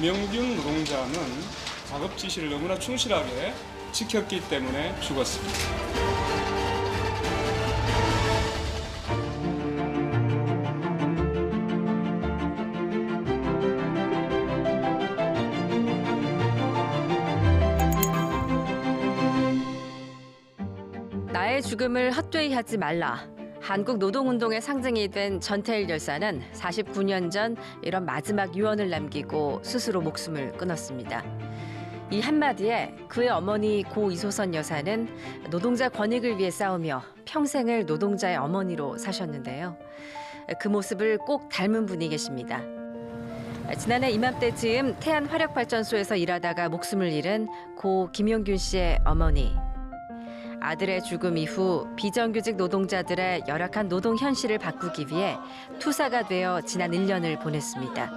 김영균 노동자는 작업 지시를 너무나 충실하게 지켰기 때문에 죽었습니다. 나의 죽음을 헛되이 하지 말라. 한국 노동운동의 상징이 된 전태일 열사는 49년 전 이런 마지막 유언을 남기고 스스로 목숨을 끊었습니다. 이 한마디에 그의 어머니 고 이소선 여사는 노동자 권익을 위해 싸우며 평생을 노동자의 어머니로 사셨는데요. 그 모습을 꼭 닮은 분이 계십니다. 지난해 이맘때쯤 태안화력발전소에서 일하다가 목숨을 잃은 고 김용균 씨의 어머니. 아들의 죽음 이후 비정규직 노동자들의 열악한 노동 현실을 바꾸기 위해 투사가 되어 지난 1년을 보냈습니다.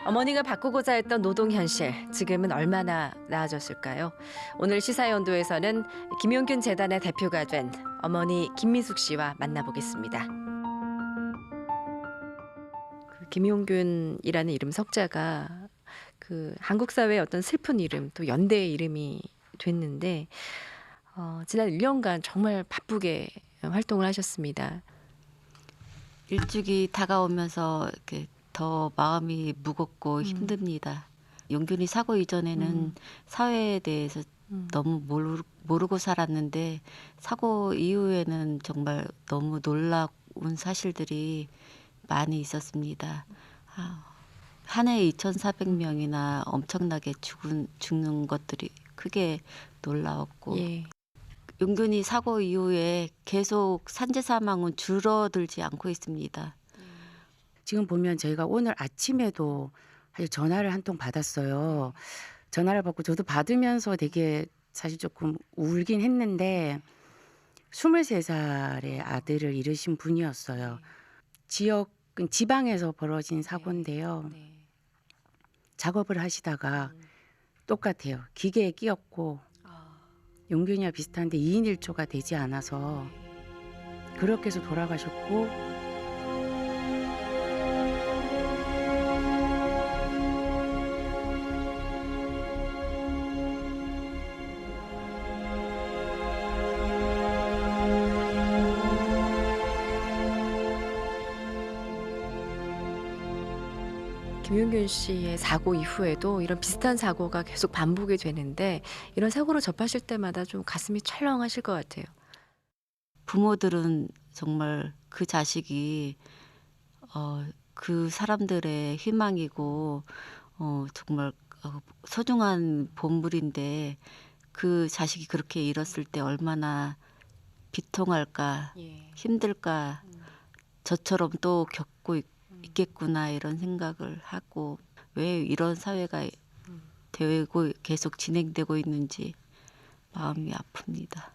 어머니가 바꾸고자 했던 노동 현실, 지금은 얼마나 나아졌을까요? 오늘 시사연도에서는 김용균 재단의 대표가 된 어머니 김미숙 씨와 만나보겠습니다. 김용균이라는 이름 석자가 한국 사회의 어떤 슬픈 이름, 또 연대의 이름이 됐는데 지난 1년간 정말 바쁘게 활동을 하셨습니다. 일찍이 다가오면서 이렇게 더 마음이 무겁고 힘듭니다. 용균이 사고 이전에는 사회에 대해서 너무 모르고 살았는데 사고 이후에는 정말 너무 놀라운 사실들이 많이 있었습니다. 한 해에 2,400명이나 엄청나게 죽는 것들이 크게 놀라웠고 예. 용균이 사고 이후에 계속 산재 사망은 줄어들지 않고 있습니다. 지금 보면 저희가 오늘 아침에도 사실 전화를 한 통 받았어요. 전화를 받고 저도 받으면서 되게 사실 조금 울긴 했는데 23살의 아들을 잃으신 분이었어요. 지방에서 벌어진 사고인데요. 작업을 하시다가 똑같아요. 기계에 끼었고 용균이와 비슷한데 2인 1조가 되지 않아서 그렇게 해서 돌아가셨고 김용균 씨의 사고 이후에도 이런 비슷한 사고가 계속 반복이 되는데 이런 사고를 접하실 때마다 좀 가슴이 철렁하실 것 같아요. 부모들은 정말 그 자식이 그 사람들의 희망이고 정말 소중한 보물인데 그 자식이 그렇게 잃었을 때 얼마나 비통할까, 힘들까, 저처럼 또 겪고 있겠구나 이런 생각을 하고 왜 이런 사회가 되고 계속 진행되고 있는지 마음이 아픕니다.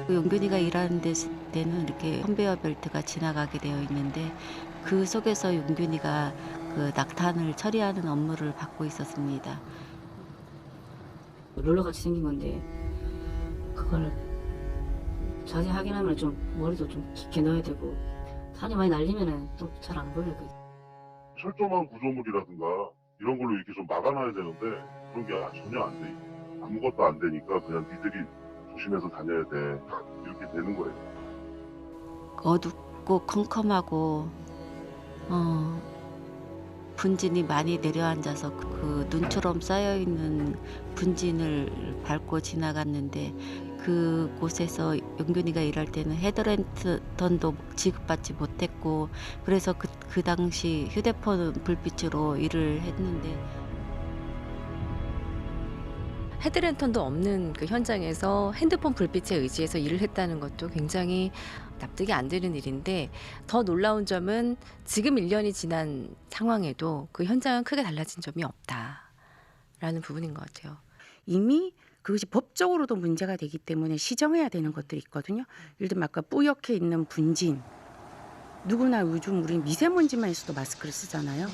용균이가 일하는 데는 이렇게 컨베이어 벨트가 지나가게 되어 있는데 그 속에서 용균이가 그 낙탄을 처리하는 업무를 받고 있었습니다. 롤러같이 생긴 건데 그걸 자세히 확인하면 좀 머리도 좀 깊게 넣어야 되고 살이 많이 날리면은 또 잘 안 보여요. 철조망 구조물이라든가 이런 걸로 이렇게 좀 막아놔야 되는데 그런 게 전혀 안 돼. 아무것도 안 되니까 그냥 니들이 조심해서 다녀야 돼. 이렇게 되는 거예요. 어둡고 컴컴하고 분진이 많이 내려앉아서 그 눈처럼 쌓여있는 분진을 밟고 지나갔는데 그곳에서 용균이가 일할 때는 헤드랜턴도 지급받지 못했고 그래서 그 당시 휴대폰 불빛으로 일을 했는데 헤드랜턴도 없는 그 현장에서 핸드폰 불빛에 의지해서 일을 했다는 것도 굉장히 납득이 안 되는 일인데 더 놀라운 점은 지금 1년이 지난 상황에도 그 현장은 크게 달라진 점이 없다라는 부분인 것 같아요. 이미 그것이 법적으로도 문제가 되기 때문에 시정해야 되는 것들이 있거든요. 예를 들면 아까 뿌옇게 있는 분진. 누구나 요즘 우리 미세먼지만 있어도 마스크를 쓰잖아요.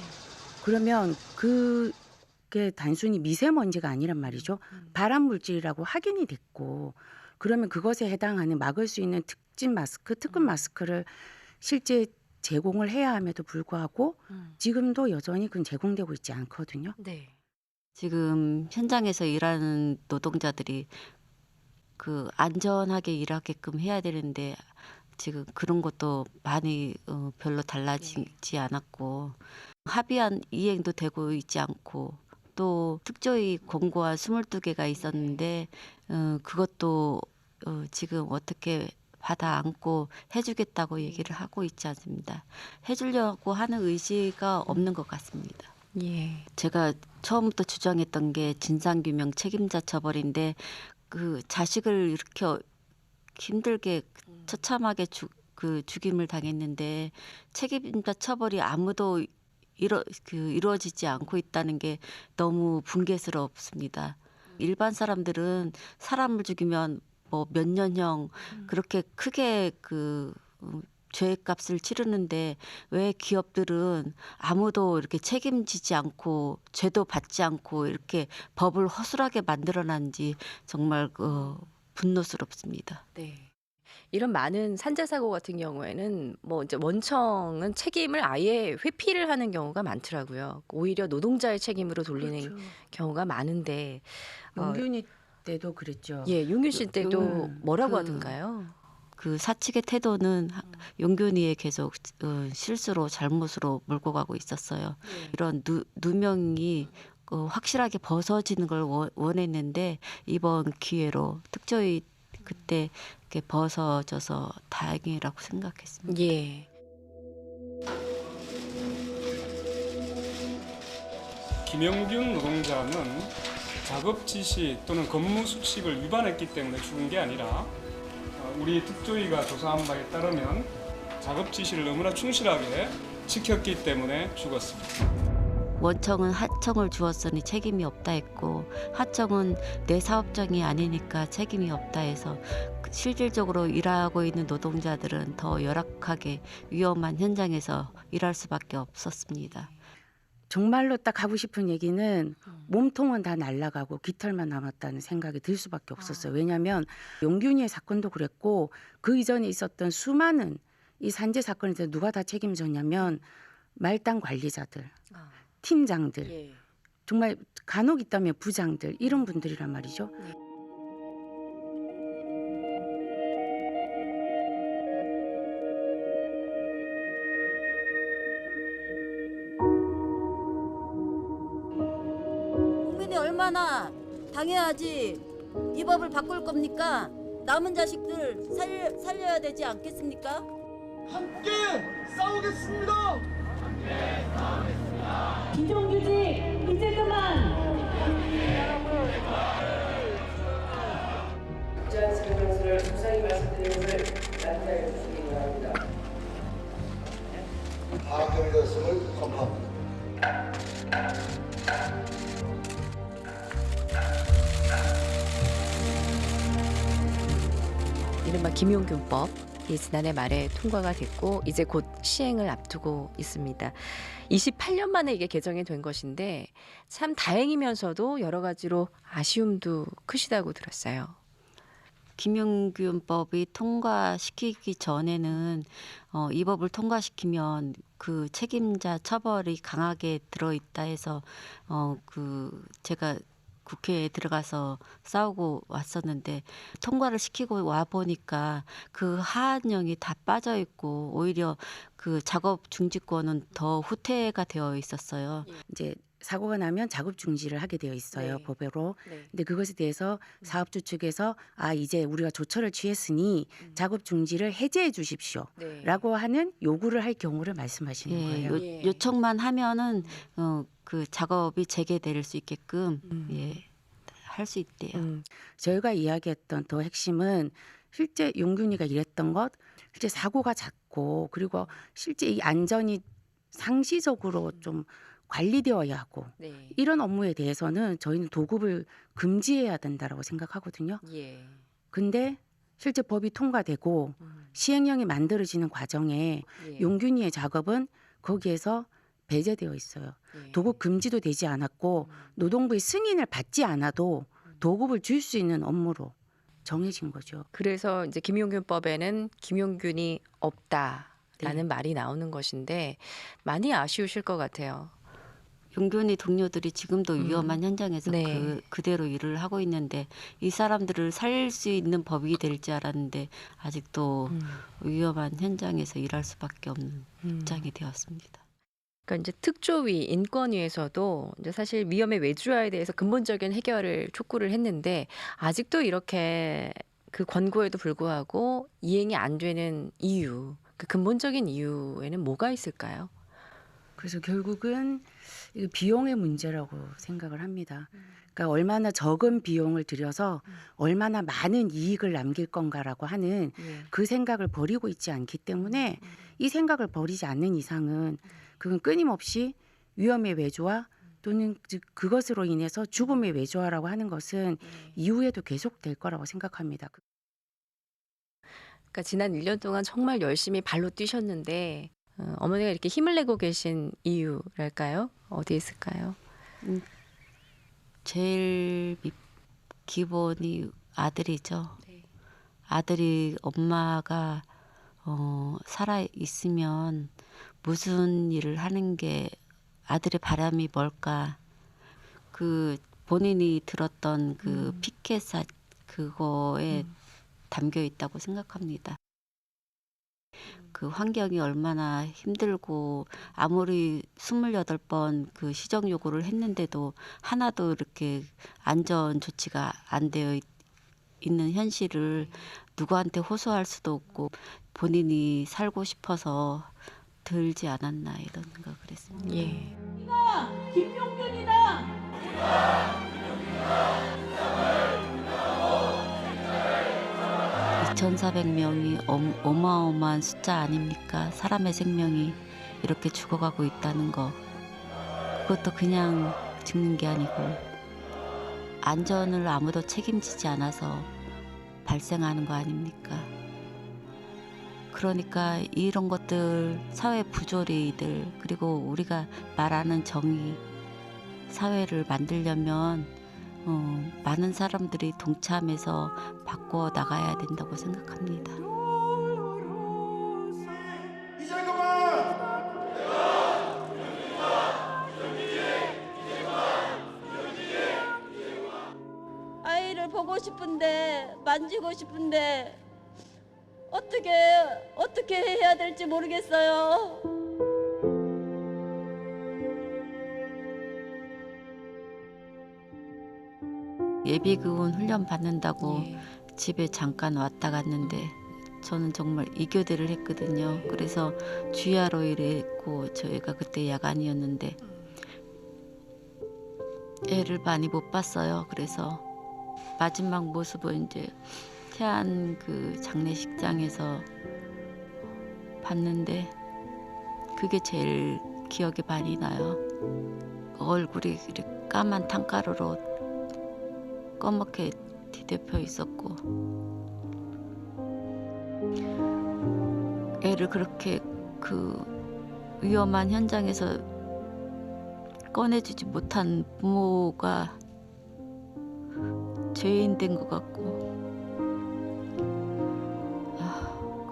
그러면 그게 단순히 미세먼지가 아니란 말이죠. 발암 물질이라고 확인이 됐고 그러면 그것에 해당하는 막을 수 있는 특진 마스크, 특급 마스크를 실제 제공을 해야 함에도 불구하고 지금도 여전히 그건 제공되고 있지 않거든요. 네. 지금 현장에서 일하는 노동자들이 그 안전하게 일하게끔 해야 되는데 지금 그런 것도 많이 별로 달라지지 않았고 합의안 이행도 되고 있지 않고 또 특조위 권고안 22개가 있었는데 그것도 지금 어떻게 받아 안고 해주겠다고 얘기를 하고 있지 않습니다. 해주려고 하는 의지가 없는 것 같습니다. 예. 제가 처음부터 주장했던 게 진상규명 책임자 처벌인데 그 자식을 이렇게 힘들게 처참하게 죽임을 당했는데 책임자 처벌이 아무도 이루어지지 않고 있다는 게 너무 붕괴스럽습니다. 일반 사람들은 사람을 죽이면 뭐 몇 년형 그렇게 크게 죄값을 치르는데 왜 기업들은 아무도 이렇게 책임지지 않고 죄도 받지 않고 이렇게 법을 허술하게 만들어놨는지 정말 분노스럽습니다. 네. 이런 많은 산재 사고 같은 경우에는 뭐 이제 원청은 책임을 아예 회피를 하는 경우가 많더라고요. 오히려 노동자의 책임으로 돌리는 경우가 많은데 용균이 때도 그랬죠. 예, 용균 씨 때도 뭐라고 그 하던가요? 그 사측의 태도는 용균이에 계속 실수로 잘못으로 몰고 가고 있었어요. 이런 누명이 확실하게 벗어지는 걸 원했는데 이번 기회로 특조위 그때 이렇게 벗어져서 다행이라고 생각했습니다. 예. 김영균 노동자는 작업 지시 또는 근무 수칙을 위반했기 때문에 죽은 게 아니라 우리 특조위가 조사한 바에 따르면 작업 지시를 너무나 충실하게 지켰기 때문에 죽었습니다. 원청은 하청을 주었으니 책임이 없다 했고 하청은 내 사업장이 아니니까 책임이 없다 해서 실질적으로 일하고 있는 노동자들은 더 열악하게 위험한 현장에서 일할 수밖에 없었습니다. 정말로 딱 하고 싶은 얘기는 몸통은 다 날아가고 깃털만 남았다는 생각이 들 수밖에 없었어요. 왜냐하면 용균이의 사건도 그랬고 그 이전에 있었던 수많은 이 산재 사건에 대해서 누가 다 책임졌냐면 말단 관리자들, 팀장들, 예. 정말 간혹 있다면 부장들 이런 분들이란 말이죠. 국민이 얼마나 당해야지 이 법을 바꿀 겁니까? 남은 자식들 살려야 되지 않겠습니까? 함께 싸우겠습니다. 비정규직 이제 그만. 국제한 설명서를 소상히 말씀드린 것을 납득해 주시기 바랍니다. 파악결됐음을 선포합니다. 이른바 김용균법 지난해 말에 통과가 됐고 이제 곧 시행을 앞두고 있습니다. 28년 만에 이게 개정이 된 것인데 참 다행이면서도 여러 가지로 아쉬움도 크시다고 들었어요. 김용균법이 통과시키기 전에는 이 법을 통과시키면 그 책임자 처벌이 강하게 들어있다 해서 제가 국회에 들어가서 싸우고 왔었는데 통과를 시키고 와 보니까 그 하한령이 다 빠져 있고 오히려 그 작업 중지권은 더 후퇴가 되어 있었어요. 이제 사고가 나면 작업 중지를 하게 되어 있어요. 네. 법으로. 네. 근데 그것에 대해서 사업주 측에서 이제 우리가 조처를 취했으니 작업 중지를 해제해 주십시오. 네. 라고 하는 요구를 할 경우를 말씀하시는 예, 거예요. 예. 요청만 하면은 그 작업이 재개될 수 있게끔 할 수 있대요. 저희가 이야기했던 더 핵심은 실제 용균이가 일했던 것, 실제 사고가 잦고 그리고 실제 이 안전이 상시적으로 좀 관리되어야 하고 네. 이런 업무에 대해서는 저희는 도급을 금지해야 된다라고 생각하거든요. 예. 근데 실제 법이 통과되고 시행령이 만들어지는 과정에 예. 용균이의 작업은 거기에서 배제되어 있어요. 예. 도급 금지도 되지 않았고 노동부의 승인을 받지 않아도 도급을 줄 수 있는 업무로 정해진 거죠. 그래서 이제 김용균법에는 김용균이 없다라는 네. 말이 나오는 것인데 많이 아쉬우실 것 같아요. 용균이 동료들이 지금도 위험한 현장에서 네. 그대로 일을 하고 있는데 이 사람들을 살릴 수 있는 법이 될 줄 알았는데 아직도 위험한 현장에서 일할 수밖에 없는 입장이 되었습니다. 그러니까 이제 특조위, 인권위에서도 이제 사실 위험의 외주화에 대해서 근본적인 해결을 촉구를 했는데 아직도 이렇게 그 권고에도 불구하고 이행이 안 되는 이유, 그 근본적인 이유에는 뭐가 있을까요? 그래서 결국은 이 비용의 문제라고 생각을 합니다. 그러니까 얼마나 적은 비용을 들여서 얼마나 많은 이익을 남길 건가라고 하는 그 생각을 버리고 있지 않기 때문에 이 생각을 버리지 않는 이상은 그건 끊임없이 위험의 외조화 또는 즉 그것으로 인해서 죽음의 외조화라고 하는 것은 이후에도 계속될 거라고 생각합니다. 그러니까 지난 1년 동안 정말 열심히 발로 뛰셨는데 어머니가 이렇게 힘을 내고 계신 이유랄까요? 어디에 있을까요? 제일 기본이 아들이죠. 아들이 엄마가 살아 있으면 무슨 일을 하는 게 아들의 바람이 뭘까? 그 본인이 들었던 그 피켓사 그거에 담겨 있다고 생각합니다. 그 환경이 얼마나 힘들고 아무리 28번 그 시정 요구를 했는데도 하나도 이렇게 안전 조치가 안 되어 있는 현실을 누구한테 호소할 수도 없고 본인이 살고 싶어서 들지 않았나 이런 생각을 했습니다. 예. 김용균이다. 2,400명이 어마어마한 숫자 아닙니까? 사람의 생명이 이렇게 죽어가고 있다는 거. 그것도 그냥 죽는 게 아니고 안전을 아무도 책임지지 않아서 발생하는 거 아닙니까? 그러니까 이런 것들 사회 부조리들 그리고 우리가 말하는 정의 사회를 만들려면 많은 사람들이 동참해서 바꿔 나가야 된다고 생각합니다. 이제 그만! 아이를 보고 싶은데 만지고 싶은데 어떻게 해야 될지 모르겠어요. 예비군 훈련 받는다고 예. 집에 잠깐 왔다 갔는데 저는 정말 이교대를 했거든요. 그래서 주야로 일했고 저희가 그때 야간이었는데 애를 많이 못 봤어요. 그래서 마지막 모습은 이제 태안 그 장례식장에서 봤는데 그게 제일 기억에 많이 나요. 얼굴이 이렇게 까만 탕가루로 검게 뒤덮여 있었고 애를 그렇게 그 위험한 현장에서 꺼내주지 못한 부모가 죄인 된 것 같고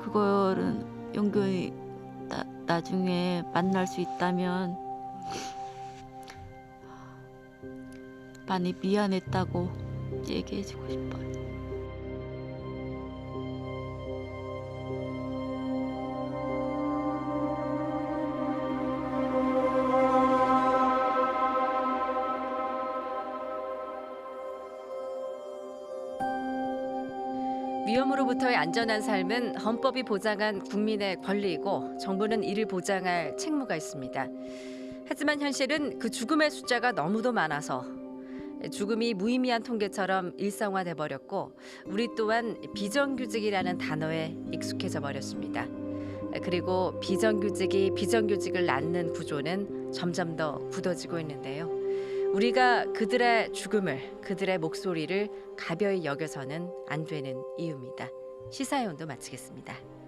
그거는 용균이 나중에 만날 수 있다면 많이 미안했다고 얘기해주고 싶어요. 위험으로부터의 안전한 삶은 헌법이 보장한 국민의 권리이고 정부는 이를 보장할 책무가 있습니다. 하지만 현실은 그 죽음의 숫자가 너무도 많아서 죽음이 무의미한 통계처럼 일상화돼 버렸고 우리 또한 비정규직이라는 단어에 익숙해져 버렸습니다. 그리고 비정규직이 비정규직을 낳는 구조는 점점 더 굳어지고 있는데요. 우리가 그들의 죽음을, 그들의 목소리를 가벼이 여겨서는 안 되는 이유입니다. 시사회원도 마치겠습니다.